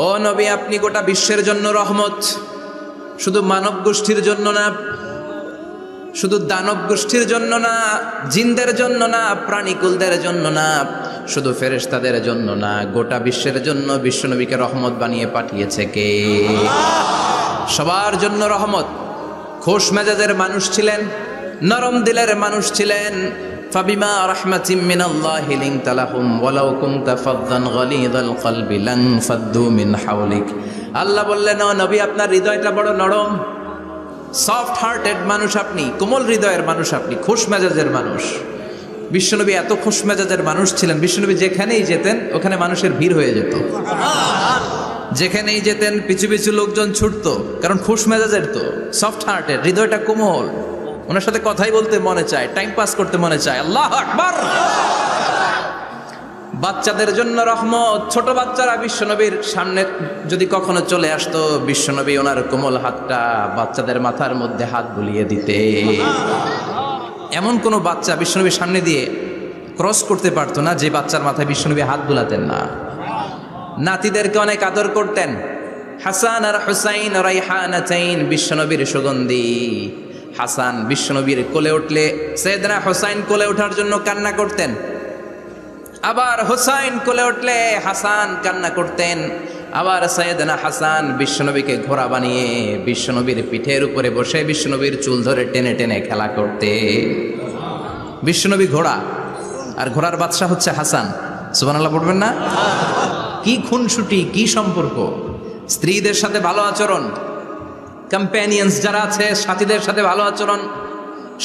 ও নবী, আপনি গোটা বিশ্বের জন্য রহমত, শুধু মানব গোষ্ঠীর জন্য না, শুধু দানব গোষ্ঠীর জন্য না, জিনদের জন্য না, প্রাণীকুলদের জন্য না, শুধু ফেরেশতাদের জন্য না, গোটা বিশ্বের জন্য বিশ্বনবীকে রহমত বানিয়ে পাঠিয়েছে কে? সবার জন্য রহমত। খোশ মেজাজের মানুষ ছিলেন, নরম দিলের মানুষ ছিলেন। ফাবিমা রাহমাতিম মিনাল্লাহি লিনতা লাহুম ওয়ালাউ কুনতা ফাদদান গালিযাল কলবি লানফাদ্দু মিন হাওলিক। আল্লাহ বললেন, ও নবী, আপনার হৃদয়টা বড় নরম, সফট হার্টেড মানুষ আপনি, কোমল হৃদয়ের মানুষ আপনি, খোশ মেজাজের মানুষ। বিশ্বনবী এত খোশ মেজাজের মানুষ ছিলেন, বিশ্বনবী যেখানেই যেতেন ওখানে মানুষের ভিড় হয়ে যেত। যেখানেই যেতেন পিছু পিছু লোকজন ছুটতো, কারণ খোশ মেজাজের তো, সফট হার্টেড, হৃদয়টা কোমল। ওনার সাথে কথাই বলতে মনে চায়, টাইম পাস করতে মনে চায়। আল্লাহু আকবার। বাচ্চাদের জন্য রহমত। ছোট বাচ্চারা বিশ্বনবীর সামনে যদি কখনো চলে আসতো, বিশ্বনবী ওনার কোমল হাতটা বাচ্চাদের মাথার মধ্যে হাত বুলিয়ে দিতে। এমন কোনো বাচ্চা বিশ্বনবীর সামনে দিয়ে ক্রস করতে পারতো না যে বাচ্চার মাথায় বিশ্বনবী হাত বুলাতেন না। নাতিদেরকে অনেক আদর করতেন। হাসান আর হুসাইন রাইহানাতাইন, বিশ্বনবীর সুগন্ধি। হাসান বিশ্বনবীর কোলে উঠলে সাইয়েদনা হুসাইন কোলে ওঠার জন্য কান্না করতেন, আবার হুসাইন কোলে উঠলে হাসান কান্না করতেন। আবার সাইয়েদনা হাসান বিশ্বনবীকে ঘোড়া বানিয়ে বিশ্বনবীর পিঠের উপরে বসে বিশ্বনবীর চুল ধরে টেনে টেনে খেলা করতে। বিশ্বনবী ঘোড়া, আর ঘোড়ার বাদশা হচ্ছে হাসান। সুবহানাল্লাহ পড়বেন না? কি খুনসুটি, কি সম্পর্ক! স্ত্রীদের সাথে ভালো আচরণ, কম্প্যানিয়ন্স যারা আছে সাথীদের সাথে ভালো আচরণ,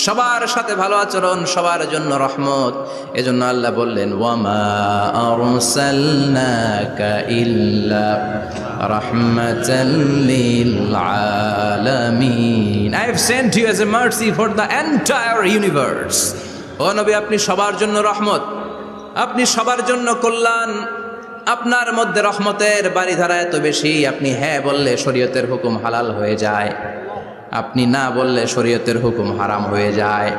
সবার সাথে ভালো আচরণ, সবার জন্য রহমত। এজন্য আল্লাহ বললেন, ওয়ামা আরসালনাকা ইল্লা রাহমাতাল লিল আলামিন। I have sent you as a mercy for the entire universe. ও নবী, আপনি সবার জন্য রহমত, আপনি সবার জন্য কল্যাণ। আপনার মধ্যে রহমতের বাড়িধারা এত বেশি, আপনি হ্যাঁ বললে শরীয়তের হুকুম হালাল হয়ে যায়, আপনি না বললে শরীয়তের হুকুম হারাম হয়ে যায়।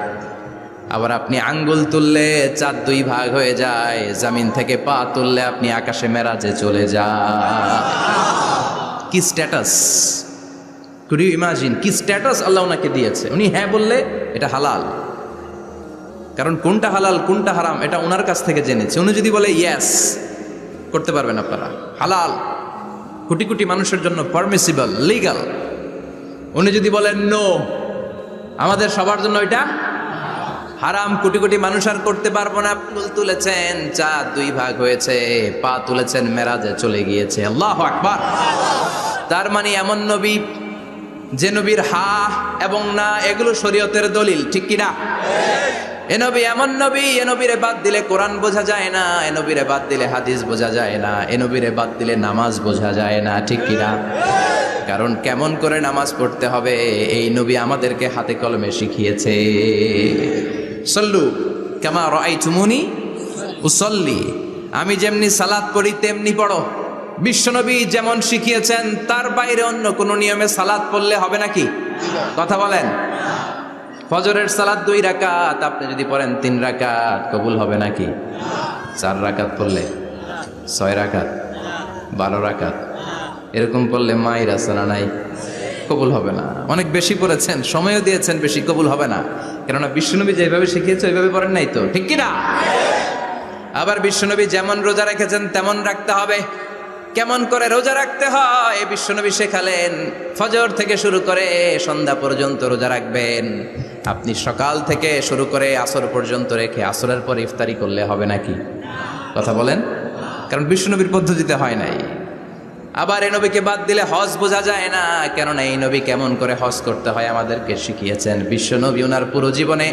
আবার আপনি আঙ্গুল তুললে চাঁদ দুই ভাগ হয়ে যায়, জমিন থেকে পা তুললে আপনি আকাশে মেরাজে চলে যান। কি স্ট্যাটাস! কুড ইউ ইমাজিন কি স্ট্যাটাস আল্লাহ ওনাকে দিয়েছে! উনি হ্যাঁ বললে এটা হালাল, কারণ কোনটা হালাল কোনটা হারাম এটা ওনার কাছ থেকে জেনেছে। উনি যদি বলে ইয়েস, করতে পারবেন আপনারা, হালাল, কোটি কোটি মানুষের জন্য পারমিসিবল, লিগাল। উনি যদি বলেন নো, আমাদের সবার জন্য এটা হারাম, কোটি কোটি মানুষ আর করতে পারবো না। ফুল তুলেছেন, চাঁদ দুই ভাগ হয়েছে, পা তুলেছেন, মেরাজে চলে গিয়েছে। আল্লাহু আকবার। তার মানে এমন নবী যে নবীর হা এবং না এগুলো শরীয়তের দলিল, ঠিক কিনা? এ নবী এমন নবী, এ নবীরে বাদ দিলে কোরআন বোঝা যায় না, এ নবীরে বাদ দিলে হাদিস বোঝা যায় না, এ নবীরে বাদ দিলে নামাজ বোঝা যায় না, ঠিক কিনা? কারণ কেমন করে নামাজ পড়তে হবে এই নবী আমাদেরকে হাতে কলমে শিখিয়েছে। সল্লু কামা রাআইতুমুনি উসাল্লি, আমি যেমনি সালাত পড়ি তেমনি পড়ো। বিশ্বনবী যেমন শিখিয়েছেন তার বাইরে অন্য কোনো নিয়মে সালাত পড়লে হবে নাকি? কথা বলেন। ফজরের সালাত 2 রাকাত, আপনি যদি পড়েন 3 রাকাত, কবুল হবে নাকি? 4 রাকাত পড়লে, 6 রাকাত, 12 রাকাত এরকম পড়লে মায়ের আসনা নাই, কবুল হবে না। অনেক বেশি পড়েছেন, সময়ও দিয়েছেন বেশি, কবুল হবে না। কেননা বিশ্বনবী যেভাবে শিখিয়েছে ওইভাবে পড়েন নাই তো, ঠিক কিনা? আবার বিশ্বনবী যেমন রোজা রেখেছেন তেমন রাখতে হবে। কেমন করে রোজা রাখতে হয় বিশ্বনবী শেখালেন। ফজর থেকে শুরু করে সন্ধ্যা পর্যন্ত রোজা রাখবেন। আপনি সকাল থেকে শুরু করে আসর পর্যন্ত রেখে আসরের পর ইফতারি করলে হবে নাকি? কথা বলেন। কারণ বিশ্বনবীর পদ্ধতিতে হয় নাই। আবার এই নবীকে বাদ দিলে হজ বোঝা যায় না, কেননা এই নবী কেমন করে হজ করতে হয় আমাদেরকে শিখিয়েছেন। বিশ্বনবী ওনার পুরো জীবনে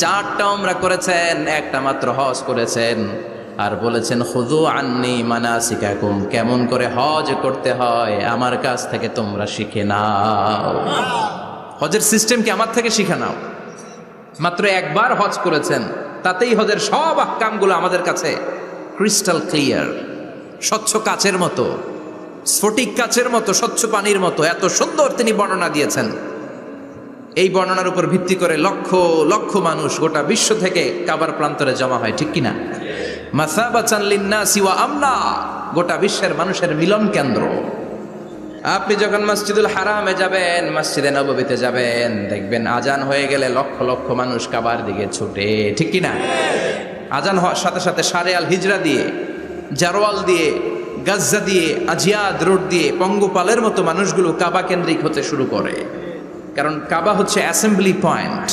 4টা উমরা করেছেন, একটা মাত্র হজ করেছেন। আর বলেছেন, খুযু আন্নী মানাসিকাকুম, কেমন করে হজ করতে হয় আমার কাছ থেকে তোমরা শিখে নাও। হজের সিস্টেম কি আমার থেকে শিখে নাও। মাত্র একবার হজ করেছেন, তাতেই হজের সব আহকামগুলো আমাদের কাছে ক্রিস্টাল ক্লিয়ার, স্বচ্ছ কাচের মতো, স্ফটিক কাচের মতো, স্বচ্ছ পানির মতো, এত সুন্দর তিনি বর্ণনা দিয়েছেন। এই বর্ণনার উপর ভিত্তি করে লক্ষ লক্ষ মানুষ গোটা বিশ্ব থেকে কাবার প্রান্তরে জমা হয়, ঠিক কিনা? মাসাবাতান লিন্নাসি ওয়া আমনা, গোটা বিশ্বের মানুষের মিলন কেন্দ্র। আপনি যখন মসজিদুল হারামে যাবেন, মসজিদে নববীতে যাবেন, দেখবেন আজান হয়ে গেলে লক্ষ লক্ষ মানুষ কাবার দিকে ছুটে, ঠিক কি না? আজান হওয়ার সাথে সাথে সারে আল হিজরা দিয়ে, জারওয়াল দিয়ে, গাজ্জা দিয়ে, আজিয়াদ রোড দিয়ে পঙ্গপালের মতো মানুষগুলো কাবা কেন্দ্রিক হতে শুরু করে। কারণ কাবা হচ্ছে অ্যাসেম্বলি পয়েন্ট,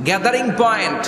গ্যাদারিং পয়েন্ট,